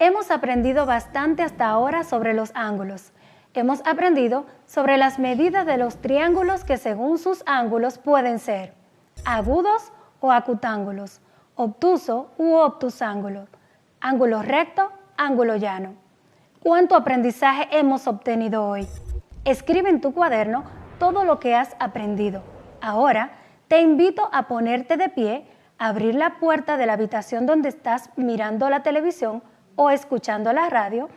Hemos aprendido bastante hasta ahora sobre los ángulos. Hemos aprendido sobre las medidas de los triángulos que según sus ángulos pueden ser agudos o acutángulos, obtuso u obtusángulo, ángulo recto, ángulo llano. ¿Cuánto aprendizaje hemos obtenido hoy? Escribe en tu cuaderno todo lo que has aprendido. Ahora te invito a ponerte de pie, abrir la puerta de la habitación donde estás mirando la televisión o escuchando la radio.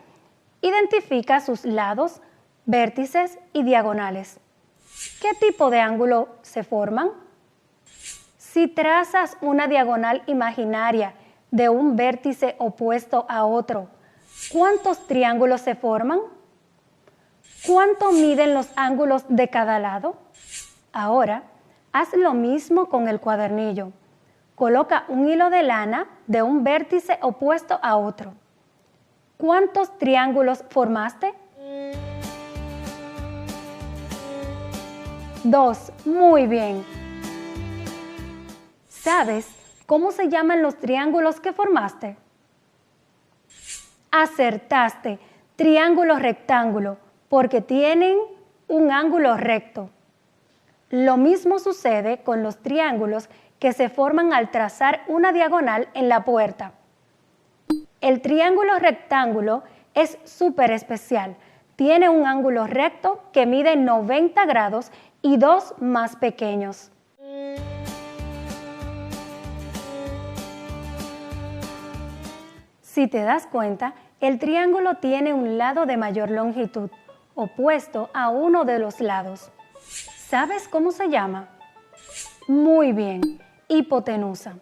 Identifica sus lados, vértices y diagonales. ¿Qué tipo de ángulo se forman? Si trazas una diagonal imaginaria de un vértice opuesto a otro, ¿cuántos triángulos se forman? ¿Cuánto miden los ángulos de cada lado? Ahora, haz lo mismo con el cuadernillo. Coloca un hilo de lana de un vértice opuesto a otro. ¿Cuántos triángulos formaste? 2. Muy bien. ¿Sabes cómo se llaman los triángulos que formaste? Acertaste, triángulo rectángulo, porque tienen un ángulo recto. Lo mismo sucede con los triángulos que se forman al trazar una diagonal en la puerta. El triángulo rectángulo es súper especial. Tiene un ángulo recto que mide 90 grados y dos más pequeños. Si te das cuenta, el triángulo tiene un lado de mayor longitud, opuesto a uno de los lados. ¿Sabes cómo se llama? Muy bien, hipotenusa.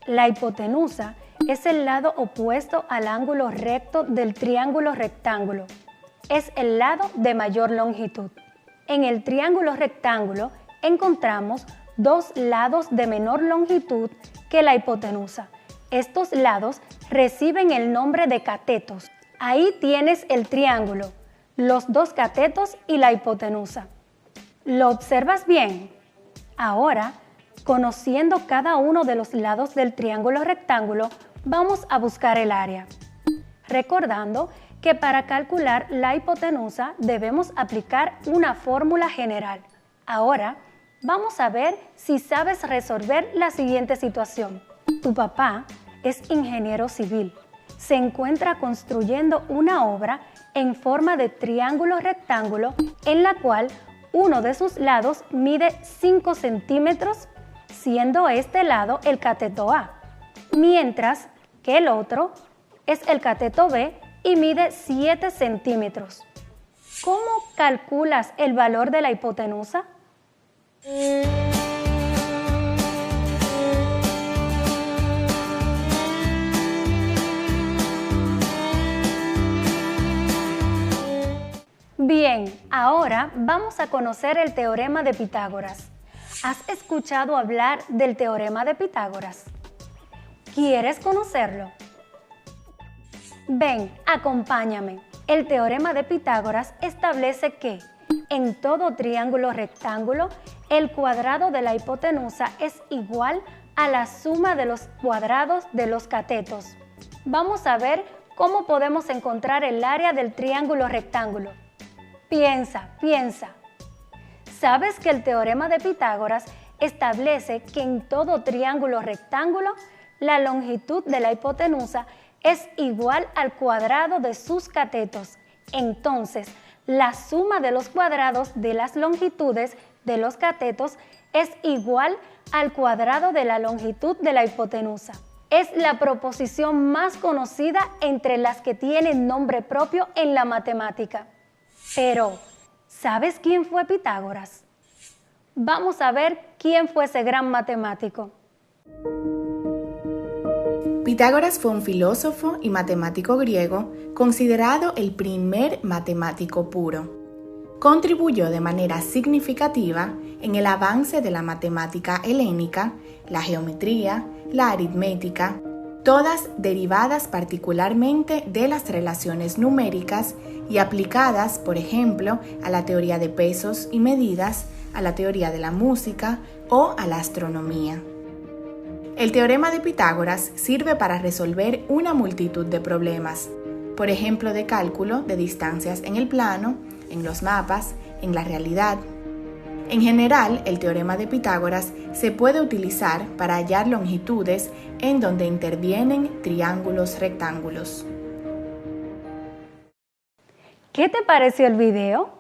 La hipotenusa es el lado opuesto al ángulo recto del triángulo rectángulo. Es el lado de mayor longitud. En el triángulo rectángulo encontramos dos lados de menor longitud que la hipotenusa. Estos lados reciben el nombre de catetos. Ahí tienes el triángulo, los dos catetos y la hipotenusa. ¿Lo observas bien? Ahora, conociendo cada uno de los lados del triángulo rectángulo, vamos a buscar el área. Recordando que para calcular la hipotenusa debemos aplicar una fórmula general. Ahora, vamos a ver si sabes resolver la siguiente situación. Tu papá es ingeniero civil. Se encuentra construyendo una obra en forma de triángulo rectángulo en la cual uno de sus lados mide 5 centímetros, siendo este lado el cateto A, mientras que el otro es el cateto B y mide 7 centímetros. ¿Cómo calculas el valor de la hipotenusa? Bien, ahora vamos a conocer el teorema de Pitágoras. ¿Has escuchado hablar del teorema de Pitágoras? ¿Quieres conocerlo? Ven, acompáñame. El teorema de Pitágoras establece que en todo triángulo rectángulo, el cuadrado de la hipotenusa es igual a la suma de los cuadrados de los catetos. Vamos a ver cómo podemos encontrar el área del triángulo rectángulo. Piensa. ¿Sabes que el teorema de Pitágoras establece que en todo triángulo rectángulo, la longitud de la hipotenusa es igual al cuadrado de sus catetos? Entonces, la suma de los cuadrados de las longitudes de los catetos es igual al cuadrado de la longitud de la hipotenusa. Es la proposición más conocida entre las que tienen nombre propio en la matemática. Pero, ¿sabes quién fue Pitágoras? Vamos a ver quién fue ese gran matemático. Pitágoras fue un filósofo y matemático griego considerado el primer matemático puro. Contribuyó de manera significativa en el avance de la matemática helénica, la geometría, la aritmética, todas derivadas particularmente de las relaciones numéricas y aplicadas, por ejemplo, a la teoría de pesos y medidas, a la teoría de la música o a la astronomía. El teorema de Pitágoras sirve para resolver una multitud de problemas, por ejemplo, de cálculo de distancias en el plano, en los mapas, en la realidad. En general, el teorema de Pitágoras se puede utilizar para hallar longitudes en donde intervienen triángulos rectángulos. ¿Qué te pareció el video?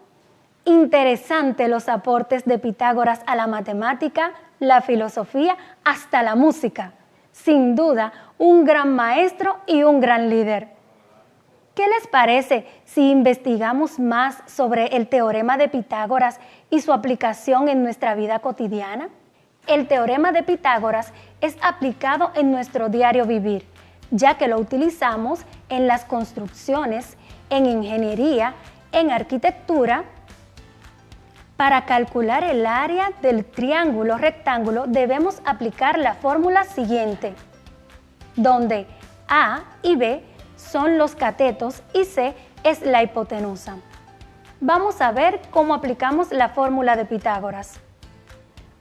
Interesante los aportes de Pitágoras a la matemática, la filosofía, hasta la música. Sin duda, un gran maestro y un gran líder. ¿Qué les parece si investigamos más sobre el teorema de Pitágoras y su aplicación en nuestra vida cotidiana? El teorema de Pitágoras es aplicado en nuestro diario vivir, ya que lo utilizamos en las construcciones, en ingeniería, en arquitectura. Para calcular el área del triángulo rectángulo debemos aplicar la fórmula siguiente, donde A y B son los catetos y C es la hipotenusa. Vamos a ver cómo aplicamos la fórmula de Pitágoras.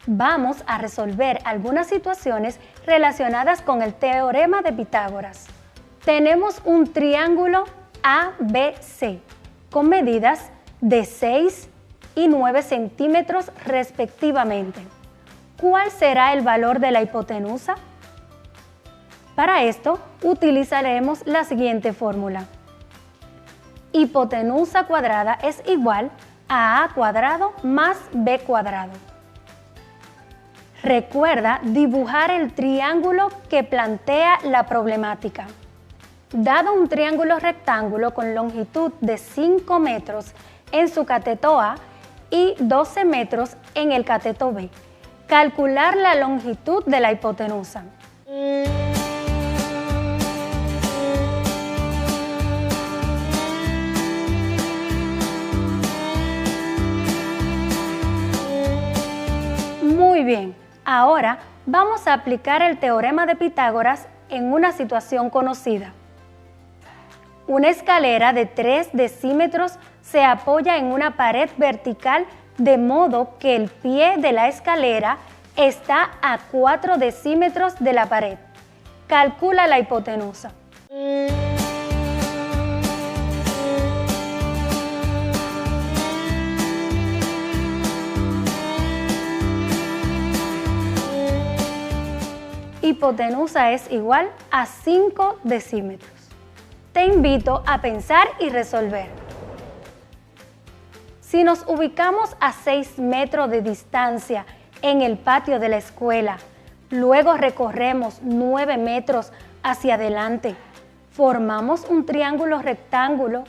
Vamos a resolver algunas situaciones relacionadas con el teorema de Pitágoras. Tenemos un triángulo ABC con medidas de 6 y 9 centímetros respectivamente. ¿Cuál será el valor de la hipotenusa? Para esto utilizaremos la siguiente fórmula. Hipotenusa cuadrada es igual a A cuadrado más B cuadrado. Recuerda dibujar el triángulo que plantea la problemática. Dado un triángulo rectángulo con longitud de 5 metros en su cateto A y 12 metros en el cateto B, calcular la longitud de la hipotenusa. Muy bien, ahora vamos a aplicar el teorema de Pitágoras en una situación conocida. Una escalera de 3 decímetros se apoya en una pared vertical de modo que el pie de la escalera está a 4 decímetros de la pared. Calcula la hipotenusa. Hipotenusa es igual a 5 decímetros. Te invito a pensar y resolver. Si nos ubicamos a 6 metros de distancia en el patio de la escuela, luego recorremos 9 metros hacia adelante, formamos un triángulo rectángulo.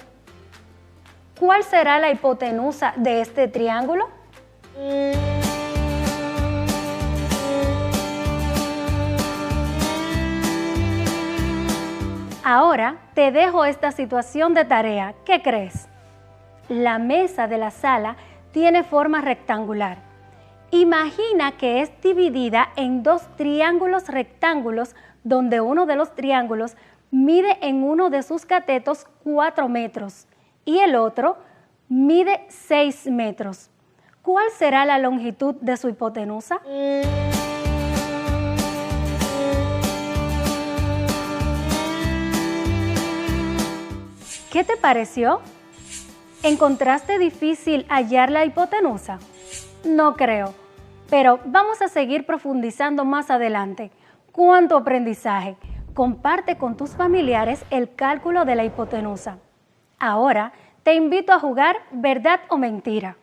¿Cuál será la hipotenusa de este triángulo? Ahora te dejo esta situación de tarea. ¿Qué crees? La mesa de la sala tiene forma rectangular. Imagina que es dividida en dos triángulos rectángulos donde uno de los triángulos mide en uno de sus catetos 4 metros y el otro mide 6 metros. ¿Cuál será la longitud de su hipotenusa? ¿Qué te pareció? ¿Encontraste difícil hallar la hipotenusa? No creo, pero vamos a seguir profundizando más adelante. ¡Cuánto aprendizaje! Comparte con tus familiares el cálculo de la hipotenusa. Ahora te invito a jugar ¿verdad o mentira?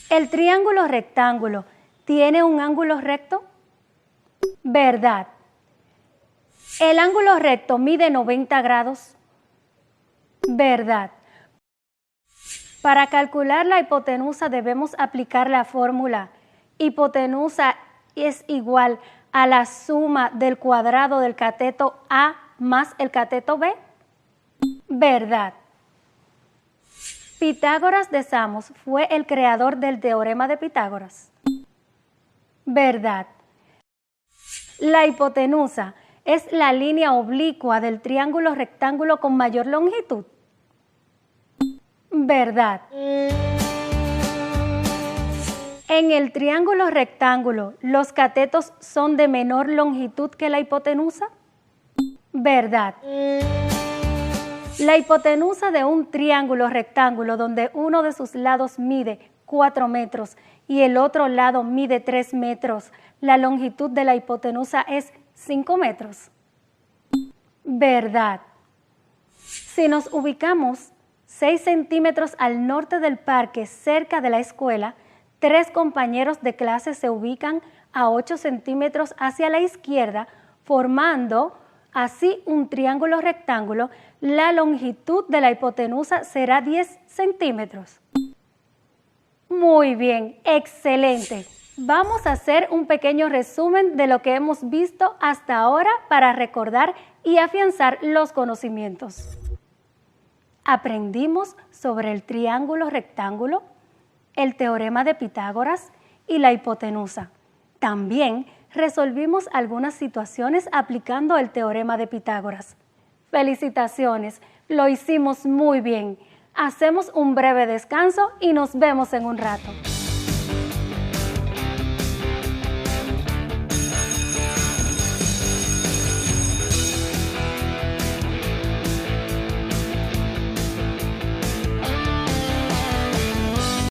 ¿El triángulo rectángulo tiene un ángulo recto? ¿Verdad? ¿El ángulo recto mide 90 grados? ¿Verdad? Para calcular la hipotenusa debemos aplicar la fórmula. Hipotenusa es igual a la suma del cuadrado del cateto A más el cateto B. ¿Verdad? Pitágoras de Samos fue el creador del teorema de Pitágoras. ¿Verdad? La hipotenusa es la línea oblicua del triángulo rectángulo con mayor longitud. ¿Verdad? En el triángulo rectángulo, ¿los catetos son de menor longitud que la hipotenusa? Verdad. La hipotenusa de un triángulo rectángulo donde uno de sus lados mide 4 metros y el otro lado mide 3 metros, la longitud de la hipotenusa es 5 metros. Verdad. Si nos ubicamos 6 centímetros al norte del parque, cerca de la escuela, 3 compañeros de clase se ubican a 8 centímetros hacia la izquierda, formando así un triángulo rectángulo. La longitud de la hipotenusa será 10 centímetros. Muy bien, excelente. Vamos a hacer un pequeño resumen de lo que hemos visto hasta ahora para recordar y afianzar los conocimientos. Aprendimos sobre el triángulo rectángulo, el teorema de Pitágoras y la hipotenusa. También resolvimos algunas situaciones aplicando el teorema de Pitágoras. Felicitaciones, lo hicimos muy bien. Hacemos un breve descanso y nos vemos en un rato.